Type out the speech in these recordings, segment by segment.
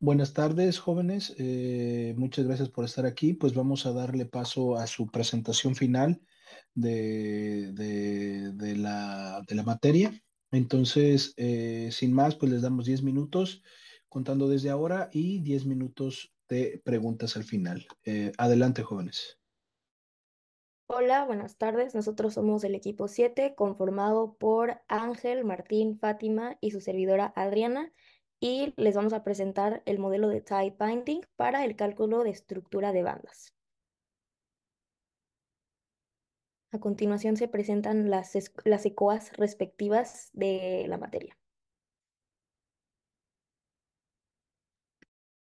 Buenas tardes, jóvenes. Muchas gracias por estar aquí. Pues vamos a darle paso a su presentación final de la materia. Entonces, sin más, pues les damos 10 minutos contando desde ahora y 10 minutos de preguntas al final. Adelante, jóvenes. Hola, buenas tardes. Nosotros somos el equipo 7, conformado por Ángel, Martín, Fátima y su servidora Adriana, y les vamos a presentar el modelo de type binding para el cálculo de estructura de bandas. A continuación se presentan las ECOAs respectivas de la materia.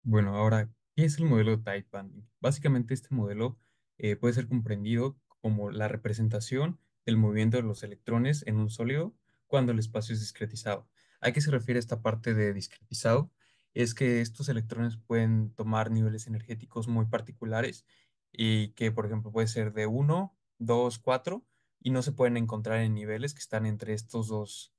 Bueno, ahora, ¿qué es el modelo de type banding? Básicamente, este modelo puede ser comprendido como la representación del movimiento de los electrones en un sólido cuando el espacio es discretizado. ¿A qué se refiere esta parte de discretizado? Es que estos electrones pueden tomar niveles energéticos muy particulares y que, por ejemplo, puede ser de 1, 2, 4 y no se pueden encontrar en niveles que están entre estos dos,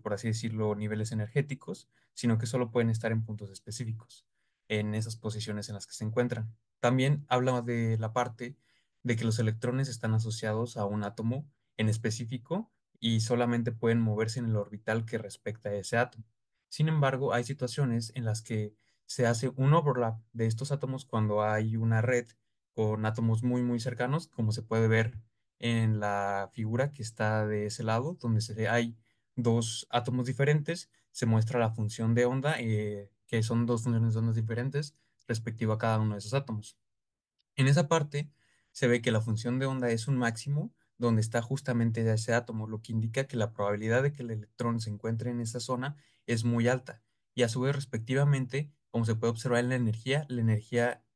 por así decirlo, niveles energéticos, sino que solo pueden estar en puntos específicos en esas posiciones en las que se encuentran. También habla de la parte de que los electrones están asociados a un átomo en específico y solamente pueden moverse en el orbital que respecta a ese átomo. Sin embargo, hay situaciones en las que se hace un overlap de estos átomos cuando hay una red con átomos muy cercanos, como se puede ver en la figura que está de ese lado, donde hay dos átomos diferentes, se muestra la función de onda, que son dos funciones de ondas diferentes respecto a cada uno de esos átomos. En esa parte se ve que la función de onda es un máximo donde está justamente ese átomo, lo que indica que la probabilidad de que el electrón se encuentre en esa zona es muy alta. Y a su vez, respectivamente, como se puede observar en la energía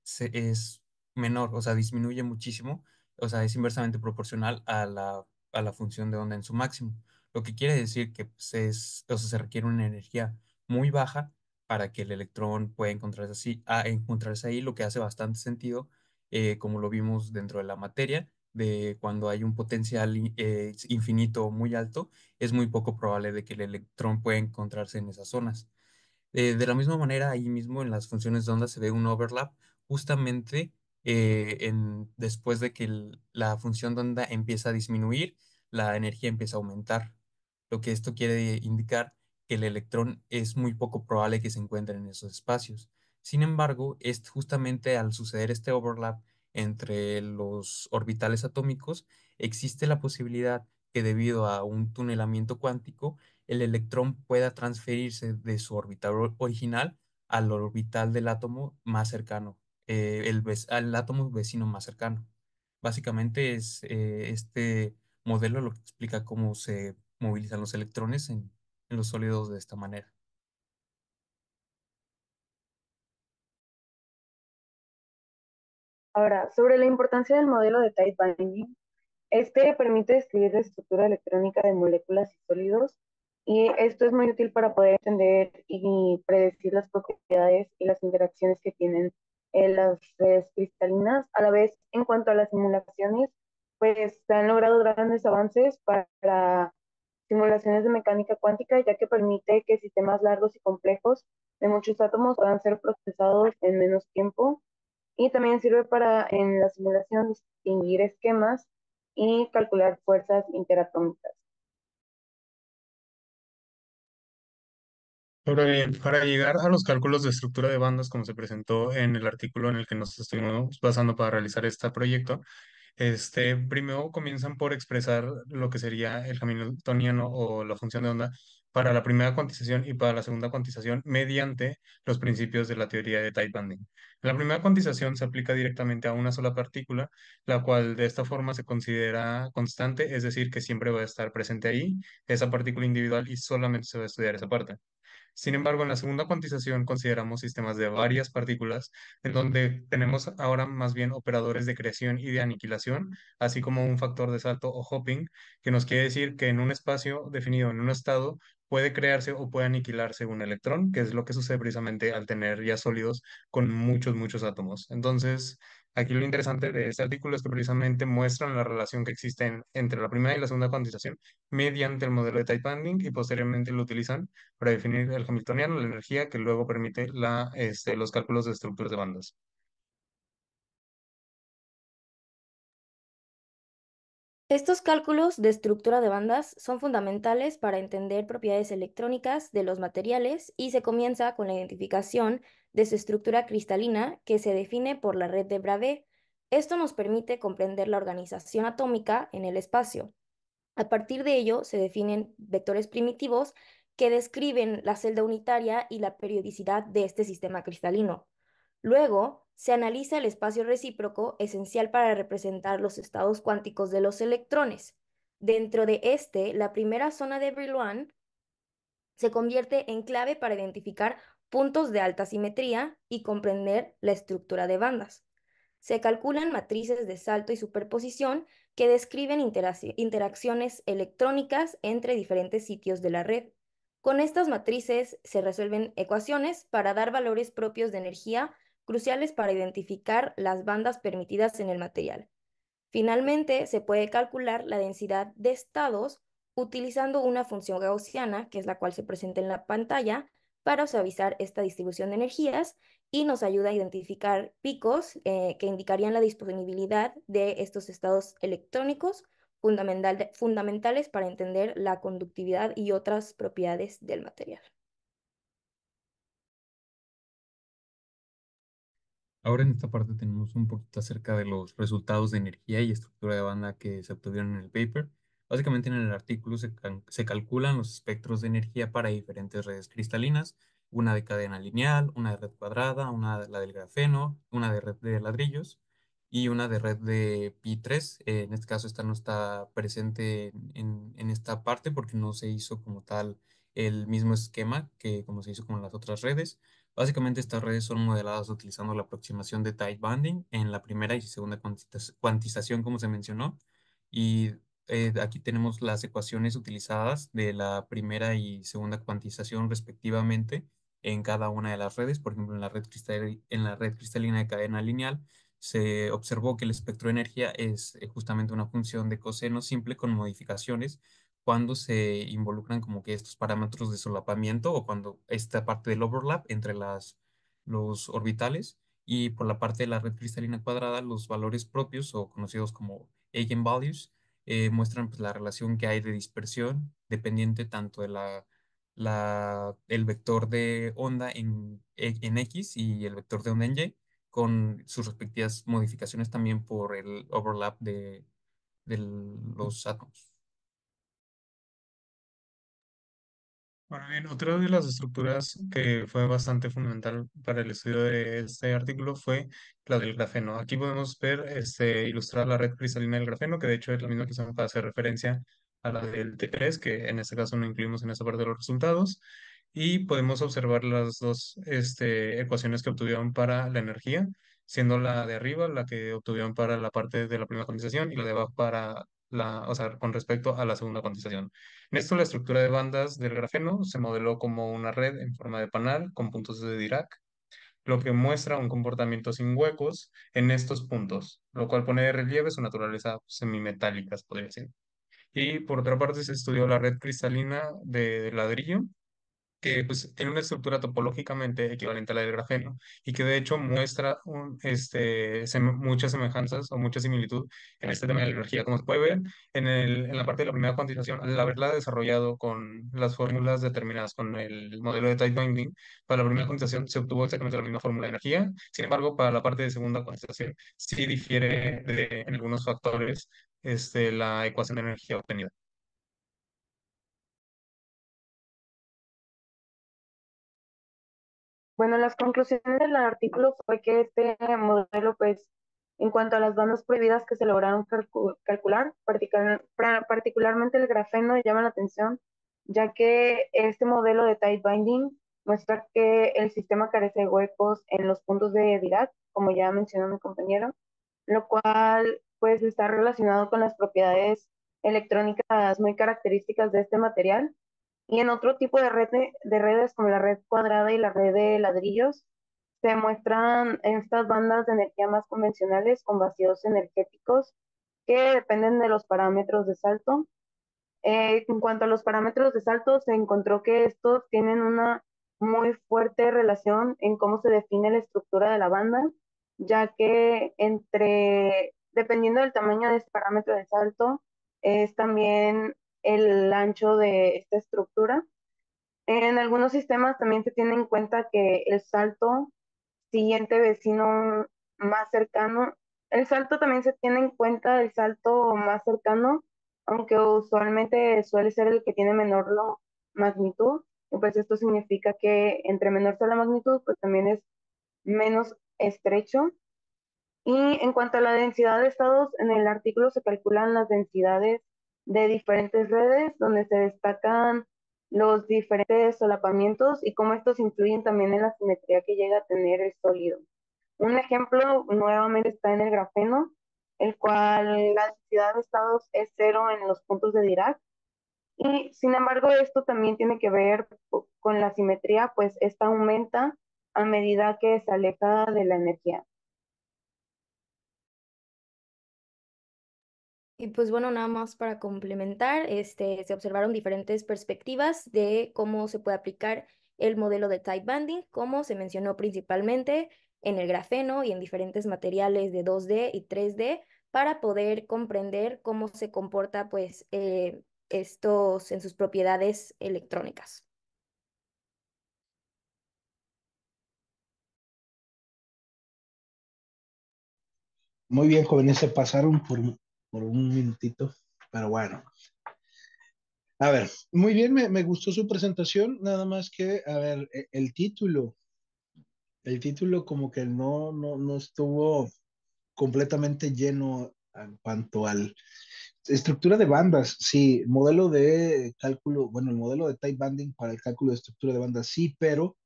es menor, o sea, disminuye muchísimo, o sea, es inversamente proporcional a la función de onda en su máximo. Lo que quiere decir que pues, o sea, se requiere una energía muy baja para que el electrón pueda encontrarse ahí, lo que hace bastante sentido, como lo vimos dentro de la materia, de cuando hay un potencial infinito muy alto, es muy poco probable de que el electrón pueda encontrarse en esas zonas. De la misma manera, ahí mismo en las funciones de onda se ve un overlap, justamente después de que la función de onda empieza a disminuir, la energía empieza a aumentar. Lo que esto quiere indicar que el electrón es muy poco probable que se encuentre en esos espacios. Sin embargo, es justamente al suceder este overlap entre los orbitales atómicos, existe la posibilidad que debido a un tunelamiento cuántico, el electrón pueda transferirse de su orbital original al orbital del átomo más cercano, al átomo vecino más cercano. Básicamente es este modelo lo que explica cómo se movilizan los electrones en los sólidos de esta manera. Ahora, sobre la importancia del modelo de type binding, este permite describir la estructura electrónica de moléculas y sólidos, y esto es muy útil para poder entender y predecir las propiedades y las interacciones que tienen las redes cristalinas. A la vez, en cuanto a las simulaciones, pues se han logrado grandes avances para simulaciones de mecánica cuántica, ya que permite que sistemas largos y complejos de muchos átomos puedan ser procesados en menos tiempo, y también sirve para en la simulación distinguir esquemas y calcular fuerzas interatómicas. Ahora bien, para llegar a los cálculos de estructura de bandas, como se presentó en el artículo en el que nos estuvimos basando para realizar este proyecto, primero comienzan por expresar lo que sería el hamiltoniano o la función de onda para la primera cuantización y para la segunda cuantización mediante los principios de la teoría de type banding. La primera cuantización se aplica directamente a una sola partícula, la cual de esta forma se considera constante, es decir, que siempre va a estar presente ahí esa partícula individual y solamente se va a estudiar esa parte. Sin embargo, en la segunda cuantización consideramos sistemas de varias partículas, en donde tenemos ahora más bien operadores de creación y de aniquilación, así como un factor de salto o hopping, que nos quiere decir que en un espacio definido en un estado puede crearse o puede aniquilarse un electrón, que es lo que sucede precisamente al tener ya sólidos con muchos, muchos átomos. Entonces, aquí lo interesante de este artículo es que precisamente muestran la relación que existe entre la primera y la segunda cuantización mediante el modelo de tight binding y posteriormente lo utilizan para definir el hamiltoniano, la energía que luego permite los cálculos de estructuras de bandas. Estos cálculos de estructura de bandas son fundamentales para entender propiedades electrónicas de los materiales y se comienza con la identificación de su estructura cristalina que se define por la red de Bravais. Esto nos permite comprender la organización atómica en el espacio. A partir de ello se definen vectores primitivos que describen la celda unitaria y la periodicidad de este sistema cristalino. Luego, se analiza el espacio recíproco esencial para representar los estados cuánticos de los electrones. Dentro de este, la primera zona de Brillouin se convierte en clave para identificar puntos de alta simetría y comprender la estructura de bandas. Se calculan matrices de salto y superposición que describen interacciones electrónicas entre diferentes sitios de la red. Con estas matrices se resuelven ecuaciones para dar valores propios de energía cruciales para identificar las bandas permitidas en el material. Finalmente, se puede calcular la densidad de estados utilizando una función gaussiana, que es la cual se presenta en la pantalla, para suavizar esta distribución de energías y nos ayuda a identificar picos que indicarían la disponibilidad de estos estados electrónicos fundamentales para entender la conductividad y otras propiedades del material. Ahora en esta parte tenemos un poquito acerca de los resultados de energía y estructura de banda que se obtuvieron en el paper. Básicamente en el artículo se calculan los espectros de energía para diferentes redes cristalinas, una de cadena lineal, una de red cuadrada, una de la del grafeno, una de red de ladrillos y una de red de pi3. En este caso esta no está presente en esta parte porque no se hizo como tal el mismo esquema que como se hizo con las otras redes. Básicamente estas redes son modeladas utilizando la aproximación de tight banding en la primera y segunda cuantización, como se mencionó. Y aquí tenemos las ecuaciones utilizadas de la primera y segunda cuantización respectivamente en cada una de las redes. Por ejemplo, en la red cristalina de cadena lineal se observó que el espectro de energía es justamente una función de coseno simple con modificaciones cuando se involucran como que estos parámetros de solapamiento o cuando esta parte del overlap entre los orbitales y por la parte de la red cristalina cuadrada los valores propios o conocidos como eigenvalues muestran pues, la relación que hay de dispersión dependiente tanto de el vector de onda en X y el vector de onda en Y con sus respectivas modificaciones también por el overlap de los átomos. Ahora bien, otra de las estructuras que fue bastante fundamental para el estudio de este artículo fue la del grafeno. Aquí podemos ver ilustrar la red cristalina del grafeno, que de hecho es la misma que usamos para hacer referencia a la del T3, que en este caso no incluimos en esta parte de los resultados. Y podemos observar las dos ecuaciones que obtuvieron para la energía, siendo la de arriba la que obtuvieron para la parte de la primera condensación y la de abajo para o sea, con respecto a la segunda condensación. En esto, la estructura de bandas del grafeno se modeló como una red en forma de panal con puntos de Dirac, lo que muestra un comportamiento sin huecos en estos puntos, lo cual pone de relieve su naturaleza semimetálica, podría decir. Y por otra parte, se estudió la red cristalina de ladrillo, que pues, tiene una estructura topológicamente equivalente a la del grafeno y que de hecho muestra muchas semejanzas o mucha similitud en este tema de la energía. Como se puede ver en la parte de la primera cuantización, al haberla desarrollado con las fórmulas determinadas con el modelo de tight binding, para la primera cuantización se obtuvo exactamente la misma fórmula de energía. Sin embargo, para la parte de segunda cuantización sí difiere en algunos factores la ecuación de energía obtenida. Bueno, las conclusiones del artículo fue que este modelo, pues, en cuanto a las bandas prohibidas que se lograron calcular, particularmente el grafeno llama la atención, ya que este modelo de tight binding muestra que el sistema carece de huecos en los puntos de Dirac, como ya mencionó mi compañero, lo cual, pues, está relacionado con las propiedades electrónicas muy características de este material Y en otro tipo de redes como la red cuadrada y la red de ladrillos, se muestran estas bandas de energía más convencionales con vacíos energéticos que dependen de los parámetros de salto. En cuanto a los parámetros de salto, se encontró que estos tienen una muy fuerte relación en cómo se define la estructura de la banda, ya que dependiendo del tamaño de este parámetro de salto, es también el ancho de esta estructura. En algunos sistemas también se tiene en cuenta que el salto siguiente vecino más cercano, el salto también se tiene en cuenta el salto más cercano, aunque usualmente suele ser el que tiene menor magnitud, y pues esto significa que entre menor sea la magnitud, pues también es menos estrecho. Y en cuanto a la densidad de estados, en el artículo se calculan las densidades de diferentes redes, donde se destacan los diferentes solapamientos y cómo estos influyen también en la simetría que llega a tener el sólido. Un ejemplo nuevamente está en el grafeno, el cual la densidad de estados es cero en los puntos de Dirac. Y sin embargo, esto también tiene que ver con la simetría, pues esta aumenta a medida que se aleja de la energía. Y pues bueno, nada más para complementar, se observaron diferentes perspectivas de cómo se puede aplicar el modelo de type banding, como se mencionó principalmente en el grafeno y en diferentes materiales de 2D y 3D, para poder comprender cómo se comporta pues estos en sus propiedades electrónicas. Muy bien, jóvenes, se pasaron por un minutito, pero bueno. A ver, muy bien, me gustó su presentación, nada más que, a ver, el título como que no estuvo completamente lleno en cuanto al estructura de bandas, sí, modelo de cálculo, bueno, el modelo de type banding para el cálculo de estructura de bandas, sí, pero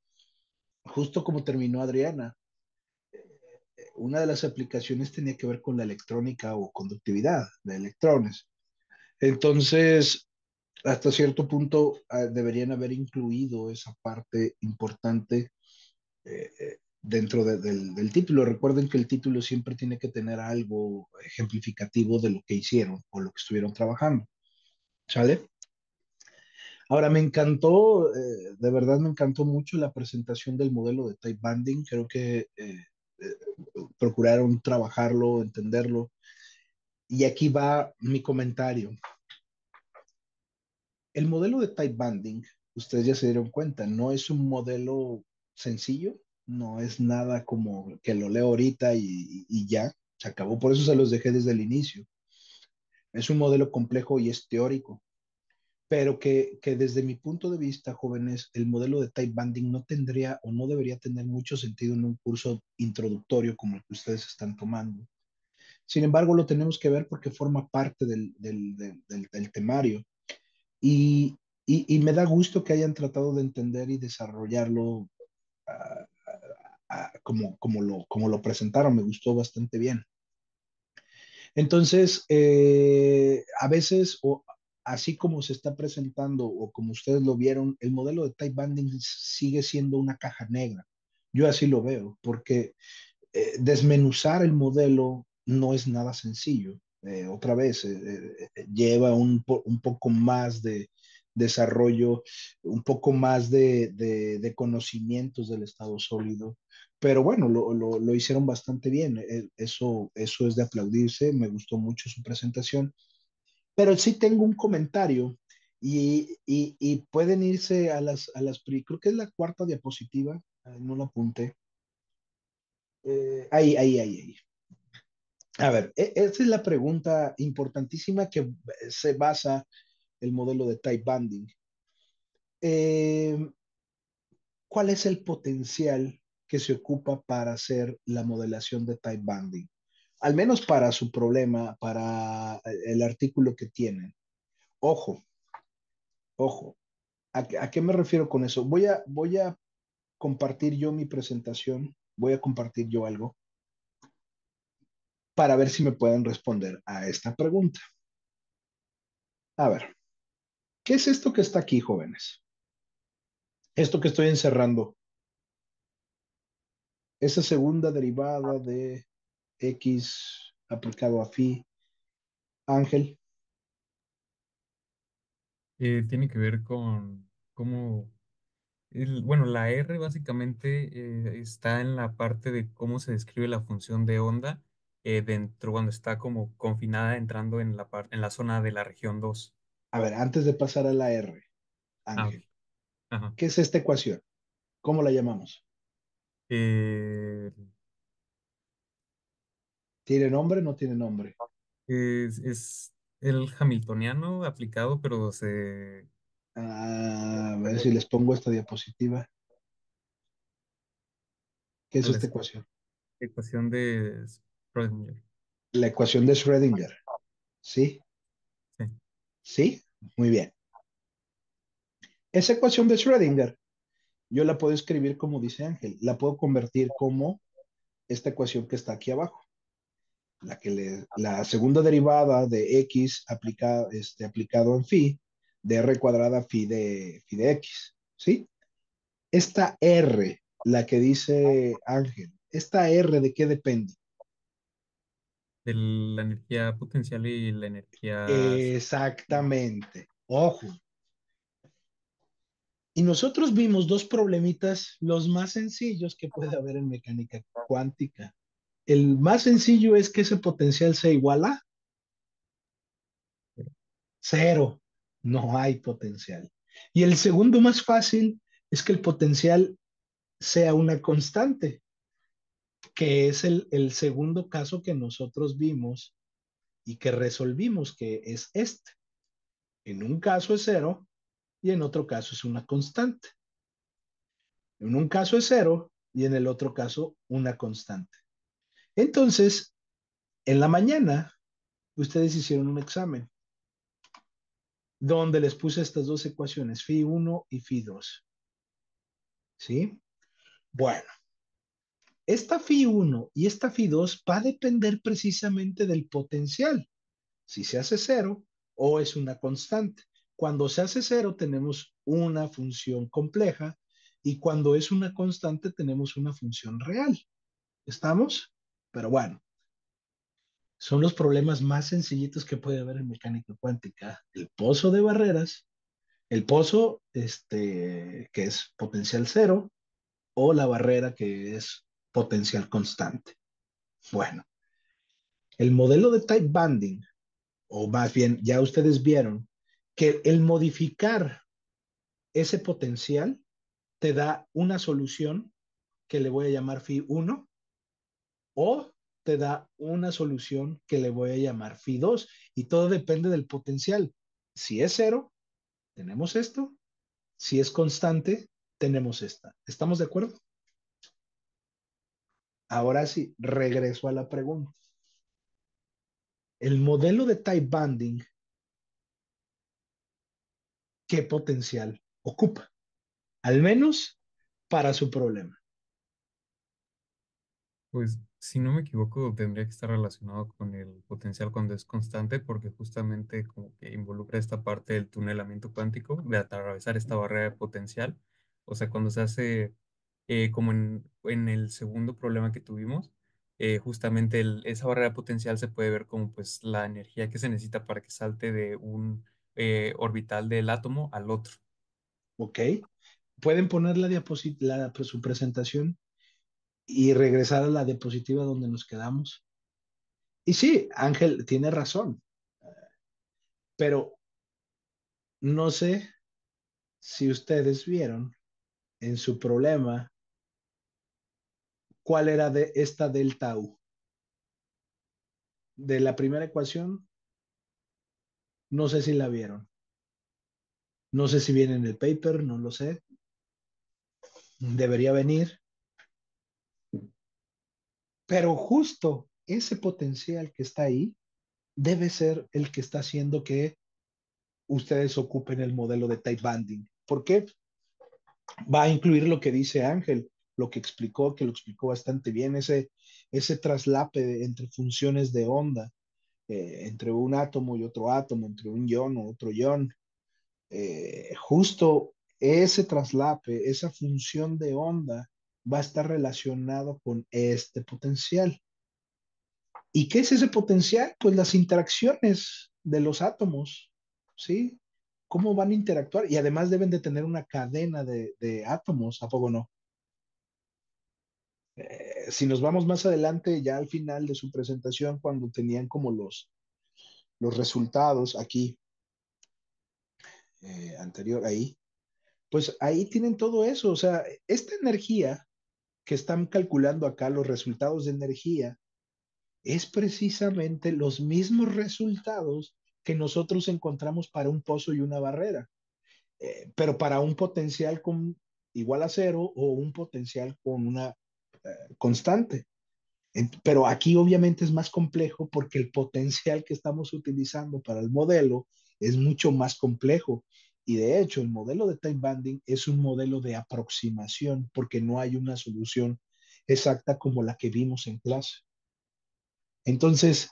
justo como terminó Adriana, una de las aplicaciones tenía que ver con la electrónica o conductividad de electrones. Entonces, hasta cierto punto, deberían haber incluido esa parte importante dentro del título. Recuerden que el título siempre tiene que tener algo ejemplificativo de lo que hicieron o lo que estuvieron trabajando. ¿Sale? Ahora, me encantó, de verdad me encantó mucho la presentación del modelo de type banding. Creo que procuraron trabajarlo, entenderlo. Y aquí va mi comentario. El modelo de type banding, ustedes ya se dieron cuenta, no es un modelo sencillo, no es nada como que lo leo ahorita y ya, se acabó. Por eso se los dejé desde el inicio. Es un modelo complejo y es teórico, pero que desde mi punto de vista, jóvenes, el modelo de type banding no tendría o no debería tener mucho sentido en un curso introductorio como el que ustedes están tomando. Sin embargo, lo tenemos que ver porque forma parte del temario. Y, y me da gusto que hayan tratado de entender y desarrollarlo como lo presentaron. Me gustó bastante bien. Entonces, a veces, o así como se está presentando o como ustedes lo vieron, el modelo de type banding sigue siendo una caja negra. Yo así lo veo, porque desmenuzar el modelo no es nada sencillo. Otra vez, lleva un poco más de desarrollo, un poco más de conocimientos del estado sólido, pero bueno, lo hicieron bastante bien. Eso es de aplaudirse, me gustó mucho su presentación, pero sí tengo un comentario y pueden irse creo que es la cuarta diapositiva, no la apunté. Ahí. A ver, esa es la pregunta importantísima que se basa el modelo de type banding. Eh, ¿Cuál es el potencial que se ocupa para hacer la modelación de type banding? Al menos para su problema, para el artículo que tienen. Ojo, ojo. ¿A qué me refiero con eso? Voy a compartir yo mi presentación, voy a compartir yo algo para ver si me pueden responder a esta pregunta. A ver. ¿Qué es esto que está aquí, jóvenes? Esto que estoy encerrando, esa segunda derivada de X aplicado a phi, Ángel. Tiene que ver con cómo, bueno, la R básicamente está en la parte de cómo se describe la función de onda dentro cuando está como confinada entrando en en la zona de la región 2. A ver, antes de pasar a la R, Ah, ok. Ángel, Ajá. ¿qué es esta ecuación? ¿Cómo la llamamos? Eh, ¿Tiene nombre? ¿No tiene nombre? es el hamiltoniano aplicado, pero A ver si les pongo esta diapositiva. ¿Qué es la esta ecuación? ecuación de Schrödinger. La ecuación de Schrödinger. ¿Sí? Sí. ¿Sí? Muy bien. Esa ecuación de Schrödinger, yo la puedo escribir como dice Ángel. La puedo convertir como esta ecuación que está aquí abajo. La segunda derivada de x aplicado en phi, de r cuadrada phi de x. ¿Sí? Esta R, la que dice Ángel, ¿esta R de qué depende? De la energía potencial y la energía... Exactamente. Ojo. Y nosotros vimos dos problemitas, los más sencillos que puede haber en mecánica cuántica. El más sencillo es que ese potencial sea igual a cero. No hay potencial. Y el segundo más fácil es que el potencial sea una constante, que es el segundo caso que nosotros vimos y que resolvimos, que es este. En un caso es cero y en otro caso es una constante. En un caso es cero y en el otro caso una constante. Entonces, en la mañana, ustedes hicieron un examen donde les puse estas dos ecuaciones, phi 1 y phi 2. ¿Sí? Bueno, esta phi 1 y esta phi 2 va a depender precisamente del potencial. Si se hace cero o es una constante. Cuando se hace cero tenemos una función compleja y cuando es una constante tenemos una función real. ¿Estamos? Pero bueno, son los problemas más sencillitos que puede haber en mecánica cuántica. El pozo de barreras, el pozo que es potencial cero o la barrera que es potencial constante. Bueno, el modelo de type banding, o más bien ya ustedes vieron que el modificar ese potencial te da una solución que le voy a llamar phi 1 o te da una solución que le voy a llamar phi 2 y todo depende del potencial. Si es cero, tenemos esto. Si es constante, tenemos esta. ¿Estamos de acuerdo? Ahora sí, regreso a la pregunta. El modelo de type banding, ¿qué potencial ocupa? Al menos para su problema. Pues, si no me equivoco, tendría que estar relacionado con el potencial cuando es constante, porque justamente como que involucra esta parte del tunelamiento cuántico, de atravesar esta barrera de potencial. O sea, cuando se hace como en el segundo problema que tuvimos, justamente esa barrera potencial se puede ver como pues la energía que se necesita para que salte de un orbital del átomo al otro. ¿Ok? Pueden poner su presentación y regresar a la diapositiva donde nos quedamos. Y sí, Ángel tiene razón, pero no sé si ustedes vieron en su problema cuál era de esta delta U. De la primera ecuación, no sé si la vieron. No sé si viene en el paper, no lo sé. Debería venir. Pero justo ese potencial que está ahí debe ser el que está haciendo que ustedes ocupen el modelo de type banding. ¿Por qué? Va a incluir lo que dice Ángel, lo que explicó, que lo explicó bastante bien, ese traslape entre funciones de onda, entre un átomo y otro átomo, entre un ion o otro ion. justo ese traslape, esa función de onda va a estar relacionado con este potencial. ¿Y qué es ese potencial? Pues las interacciones de los átomos, ¿sí? ¿Cómo van a interactuar? Y además deben de tener una cadena de átomos, ¿a poco no? Si nos vamos más adelante, ya al final de su presentación, cuando tenían como los resultados aquí, anterior, ahí, pues ahí tienen todo eso. O sea, esta energía que están calculando acá, los resultados de energía, es precisamente los mismos resultados que nosotros encontramos para un pozo y una barrera, pero para un potencial con, igual a cero o un potencial con una constante. Pero aquí obviamente es más complejo porque el potencial que estamos utilizando para el modelo es mucho más complejo. Y de hecho, el modelo de time banding es un modelo de aproximación porque no hay una solución exacta como la que vimos en clase. Entonces,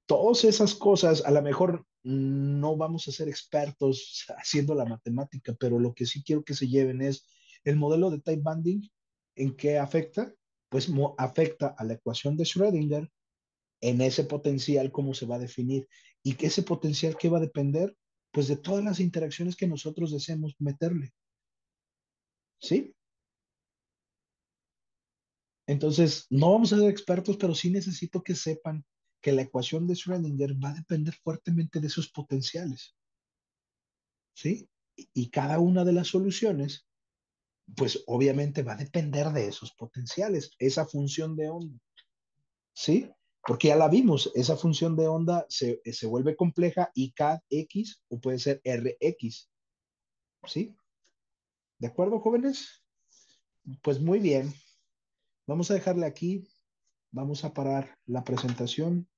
todas esas cosas, a lo mejor no vamos a ser expertos haciendo la matemática, pero lo que sí quiero que se lleven es el modelo de time banding, ¿en qué afecta? Pues afecta a la ecuación de Schrödinger en ese potencial, cómo se va a definir y que ese potencial que va a depender, pues de todas las interacciones que nosotros deseemos meterle, ¿sí? Entonces, no vamos a ser expertos, pero sí necesito que sepan que la ecuación de Schrödinger va a depender fuertemente de esos potenciales. ¿Sí? Y cada una de las soluciones, pues obviamente va a depender de esos potenciales, esa función de onda, ¿sí? Porque ya la vimos, esa función de onda se vuelve compleja y Kx o puede ser Rx, ¿sí? ¿De acuerdo, jóvenes? Pues muy bien, vamos a dejarle aquí, vamos a parar la presentación.